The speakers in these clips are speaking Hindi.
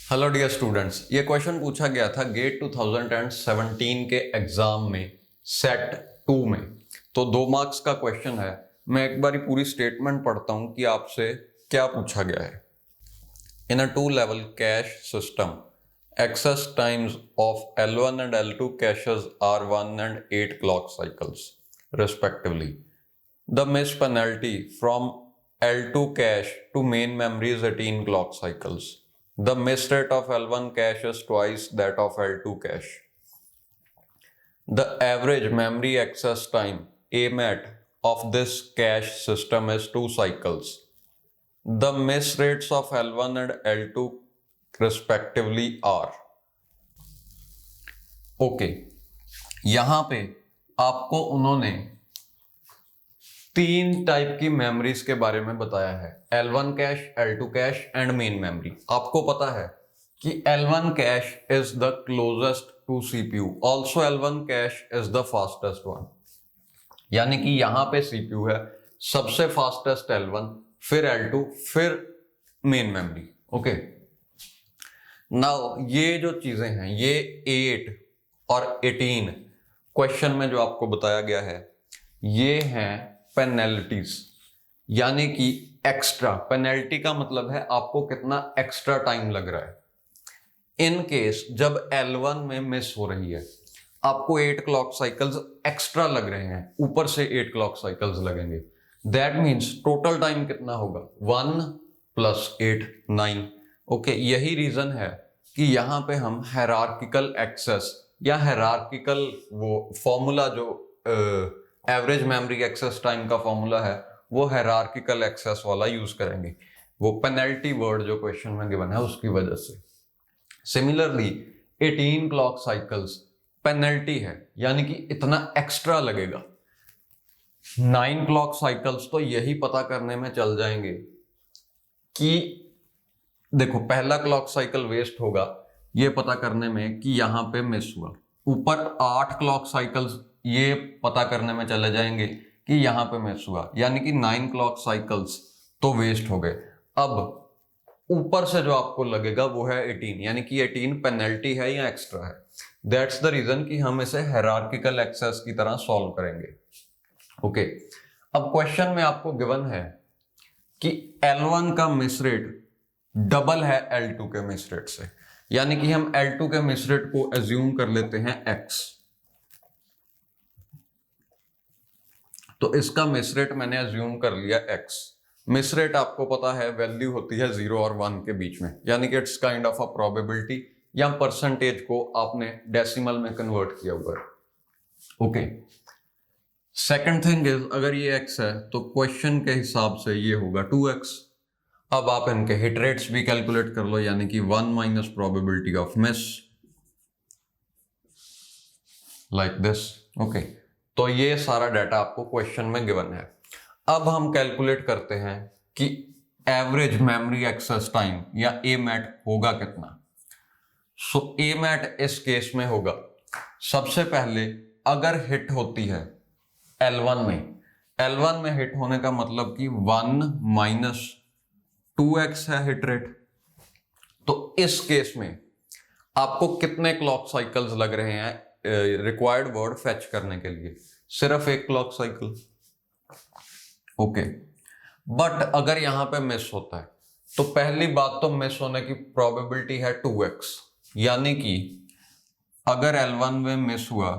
हेलो डियर स्टूडेंट्स, ये क्वेश्चन पूछा गया था गेट 2017 के एग्जाम में सेट 2 में। तो 2 मार्क्स का क्वेश्चन है। मैं एक बारी पूरी स्टेटमेंट पढ़ता हूं कि आपसे क्या पूछा गया है। In a 2 level cache system access times of L1 and L2 caches are 1 and 8 clock cycles respectively. The miss penalty from L2 cache to main memory is 18 clock cycles. The miss rate of L1 cache is twice that of L2 cache. The average memory access time AMAT of this cache system is 2 cycles. The miss rates of L1 and L2 respectively are. Okay, यहां पे आपको उन्होंने 3 टाइप की मेमोरीज के बारे में बताया है, L1 cache, L2 cache and main memory. आपको पता है कि L1 cache is the closest to CPU, also L1 cache is the fastest one. यानी कि यहां पे CPU है, सबसे फास्टेस्ट L1, फिर L2, फिर मेन मेमोरी। ओके, नाउ ये जो चीजें हैं, ये 8 और 18 क्वेश्चन में जो आपको बताया गया है, ये हैं पेनल्टीज, यानी कि एक्स्ट्रा। पेनल्टी का मतलब है आपको कितना एक्स्ट्रा टाइम लग रहा है। इन केस जब L1 में मिस हो रही है, आपको 8 क्लॉक साइकिल्स एक्स्ट्रा लग रहे हैं, ऊपर से 8 क्लॉक साइकिल्स लगेंगे। दैट मीन्स टोटल टाइम कितना होगा, 1 + 8 9। ओके, यही रीजन है कि यहां पे हम हायरार्किकल एक्सेस या हायरार्किकल वो फॉर्मूला जो एवरेज मेमोरी एक्सेस टाइम का फॉर्मूला है, वो हायरार्किकल एक्सेस वाला यूज करेंगे। वो पेनल्टी वर्ड जो क्वेश्चन में गिवन है उसकी वजह से। सिमिलरली 18 क्लॉक साइकिल्स पेनल्टी है, यानी कि इतना एक्स्ट्रा लगेगा। 9 क्लॉक साइकिल्स तो यही पता करने में चल जाएंगे कि देखो, पहला क्लॉक साइकिल वेस्ट होगा ये पता करने में कि यहां पे मिस हुआ। ऊपर 8 क्लॉक साइकिल्स ये पता करने में चले जाएंगे कि यहां पे मिस हुआ, यानी कि 9 क्लॉक साइकिल्स तो वेस्ट हो गए। अब ऊपर से जो आपको लगेगा वो है 18, यानी कि 18 पेनल्टी है या एक्स्ट्रा है। दैट्स द रीजन कि हम इसे हायरार्किकल एक्सेस की तरह सॉल्व करेंगे। ओके, अब क्वेश्चन में आपको गिवन है कि L1 का मिस रेट डबल है L2 के मिस रेट से, यानी कि हम L2 के मिस रेट को एज्यूम कर लेते हैं x। तो इसका मिस रेट मैंने एज्यूम कर लिया x। मिस रेट आपको पता है वैल्यू होती है 0 और 1 के बीच में, यानी कि it's kind of a probability, या परसेंटेज को आपने डेसिमल में कन्वर्ट किया हुआ है। ओके, सेकंड थिंग इज, अगर ये x है तो क्वेश्चन के हिसाब से ये होगा 2x। अब आप इनके हिट रेट्स भी कैलकुलेट कर लो, यानी कि 1 - probability of miss, like this. Okay, तो ये सारा डाटा आपको क्वेश्चन में गिवन है। अब हम कैलकुलेट करते हैं कि एवरेज मेमोरी एक्सेस टाइम या AMAT होगा कितना। सो AMAT इस केस में होगा, सबसे पहले अगर हिट होती है L1 में हिट होने का मतलब कि 1 - 2x है हिट रेट। तो इस केस में आपको कितने क्लॉक साइकिल्स लग रहे हैं रिक्वायर्ड वर्ड फेच करने के लिए, सिर्फ 1 क्लॉक साइकिल। ओके, बट अगर यहां पे मिस होता है तो पहली बात तो मिस होने की प्रोबेबिलिटी है 2x, यानी कि अगर L1 में मिस हुआ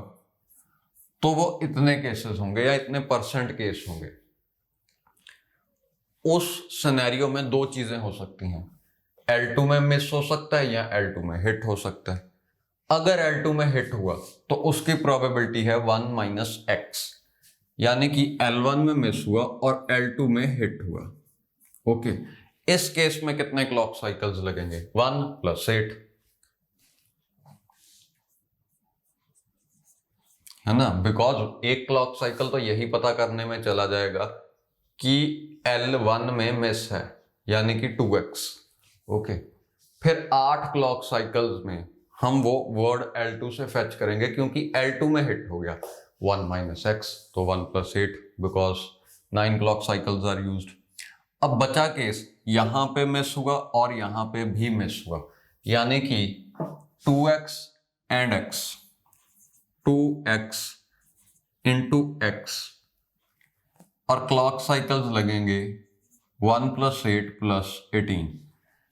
तो वो इतने केसेस होंगे या इतने परसेंट केस होंगे। उस सिनेरियो में 2 चीजें हो सकती हैं, L2 में मिस हो सकता है या L2 में हिट हो सकता है। अगर L2 में हिट हुआ तो उसकी प्रोबेबिलिटी है 1 - x, यानी कि L1 में मिस हुआ और L2 में हिट हुआ। ओके, इस केस में कितने क्लॉक साइकिल्स लगेंगे, 1 + 8, है ना। बिकॉज 1 क्लॉक साइकिल तो यही पता करने में चला जाएगा कि L1 में मिस है, यानी कि 2x। ओके, फिर 8 क्लॉक साइकिल्स में हम वो वर्ड L2 से फेच करेंगे, क्योंकि L2 में हिट हो गया 1 - x, तो 1 + 8, बिकॉज 9 क्लॉक साइकिल्स आर यूज्ड। अब बचा केस, यहां पे मिस हुआ और यहां पे भी मिस हुआ, यानी कि 2x and x, 2x into x, और क्लॉक साइकिल्स लगेंगे 1 + 8 + 18।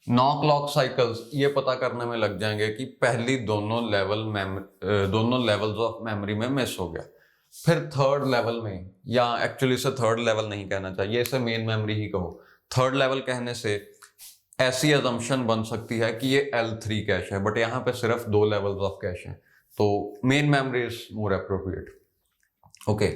9 क्लॉक साइकिल्स ये पता करने में लग जाएंगे कि पहली दोनों लेवल्स ऑफ मेमोरी में मिस हो गया। फिर थर्ड लेवल में, या एक्चुअली इसे थर्ड लेवल नहीं कहना चाहिए, इसे मेन मेमोरी ही कहो। थर्ड लेवल कहने से ऐसी अजम्पशन बन सकती है कि ये L3 कैश है, बट यहाँ पे सिर्फ 2 लेवल्स ऑफ कैश हैं, तो main memory is more appropriate. Okay,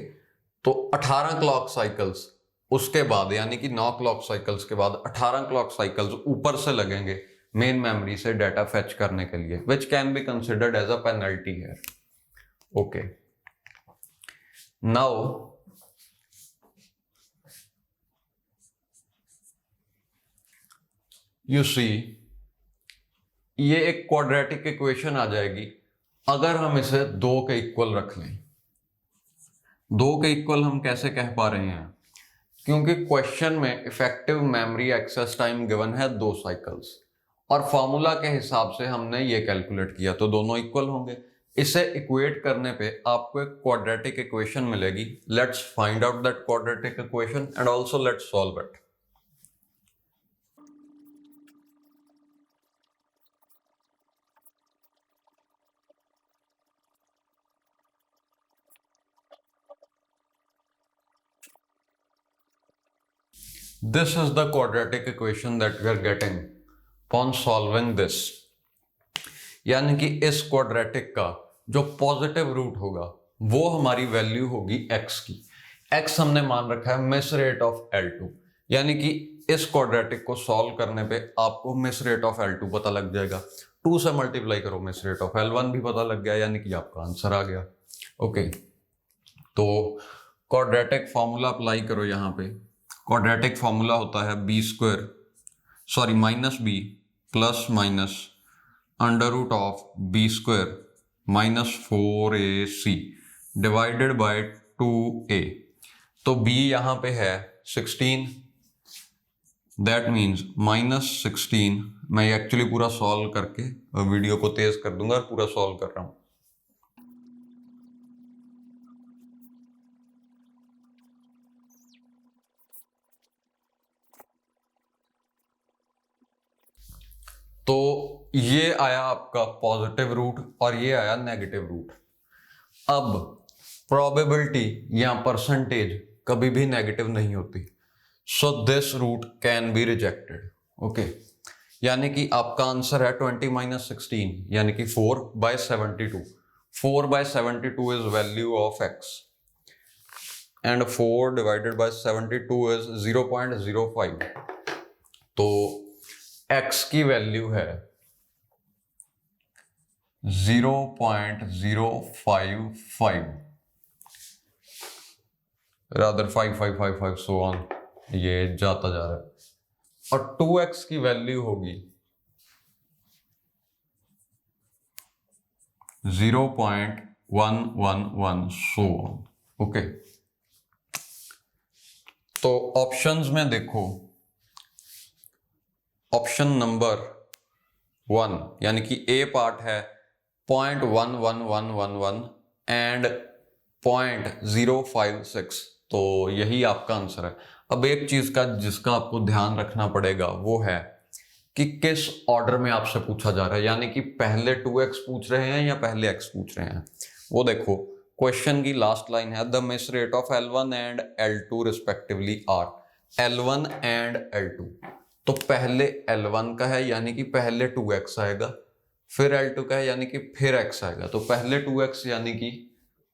तो 18 क्लॉक साइकिल्स उसके बाद, यानी कि 9 क्लॉक साइकिल्स के बाद 18 क्लॉक साइकिल्स ऊपर से लगेंगे मेन मेमोरी से डाटा फेच करने के लिए, which can be considered as a penalty here. Okay, now you see, ये एक क्वाड्रेटिक इक्वेशन आ जाएगी अगर हम इसे 2 के इक्वल रख लें। 2 के इक्वल हम कैसे कह पा रहे हैं? क्योंकि क्वेश्चन में effective memory access time given है 2 साइकिल्स, और फॉर्मूला के हिसाब से हमने ये कैलकुलेट किया, तो दोनों इक्वल होंगे। इसे इक्वेट करने पे आपको एक क्वाड्रेटिक इक्वेशन मिलेगी। Let's find out that quadratic equation and also let's solve it. This is the quadratic equation that we are getting upon solving this. यानी कि इस क्वाड्रेटिक का जो पॉजिटिव रूट होगा वो हमारी वैल्यू होगी x की। x हमने मान रखा है मिस रेट ऑफ L2, यानी कि इस क्वाड्रेटिक को सॉल्व करने पे आपको मिस रेट ऑफ L2 पता लग जाएगा। 2 से मल्टीप्लाई करो, मिस रेट ऑफ L1 भी पता लग गया, यानी कि आपका आंसर आ गया। ओके, तो क्वाड्रेटिक फॉर्मूला अप्लाई करो। यहाँ पे क्वाड्रेटिक फॉर्मूला होता है -b + -b² - 4ac divided by 2a। तो b यहाँ पे है 16, दैट मीन्स -16। मैं एक्चुअली पूरा सॉल्व करके वीडियो को तेज कर दूंगा और पूरा सॉल्व कर रहा हूं। तो ये आया आपका पॉजिटिव रूट और ये आया नेगेटिव रूट। अब प्रोबेबिलिटी या परसेंटेज कभी भी नेगेटिव नहीं होती, so this root can be rejected. Okay, यानी कि आपका आंसर है 20 - 16, यानी कि 4/72। 4/72 is value of x and 4 divided by 72 is 0.05। तो x की वैल्यू है 0.055, रादर 5555 सो ऑन, ये जाता जा रहा है। और 2x की वैल्यू होगी 0.111 सो ऑन। ओके, तो ऑप्शंस में देखो, ऑप्शन नंबर 1 यानी कि ए पार्ट है 0.11111 एंड 0.056, तो यही आपका आंसर है। अब एक चीज का जिसका आपको ध्यान रखना पड़ेगा वो है कि किस ऑर्डर में आपसे पूछा जा रहा है, यानी कि पहले 2x पूछ रहे हैं या पहले x पूछ रहे हैं। वो देखो, क्वेश्चन की लास्ट लाइन है the miss rate of L1 and L2 respectively are. L1 and L2, तो पहले L1 का है यानी कि पहले 2x आएगा, फिर L2 का है यानी कि फिर x आएगा, तो पहले 2x यानी कि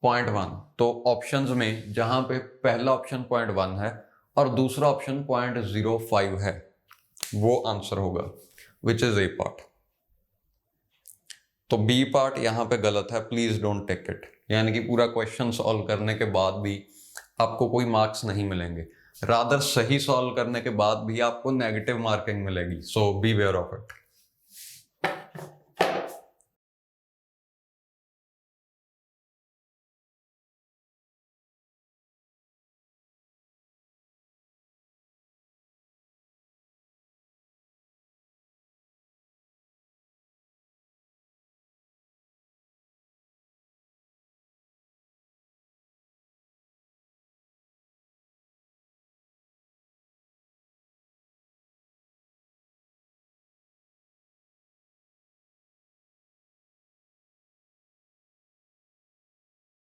0.1। तो ऑप्शंस में जहां पे पहला ऑप्शन 0.1 है और दूसरा ऑप्शन 0.05 है वो आंसर होगा, विच इज ए पार्ट। तो बी पार्ट यहां पे गलत है, प्लीज डोंट टेक इट, यानी कि पूरा क्वेश्चन सॉल्व करने के बाद भी आपको कोई मार्क्स नहीं मिलेंगे, रादर सही सॉल्व करने के बाद भी आपको नेगेटिव मार्किंग मिलेगी, सो बी वेयर ऑफ इट।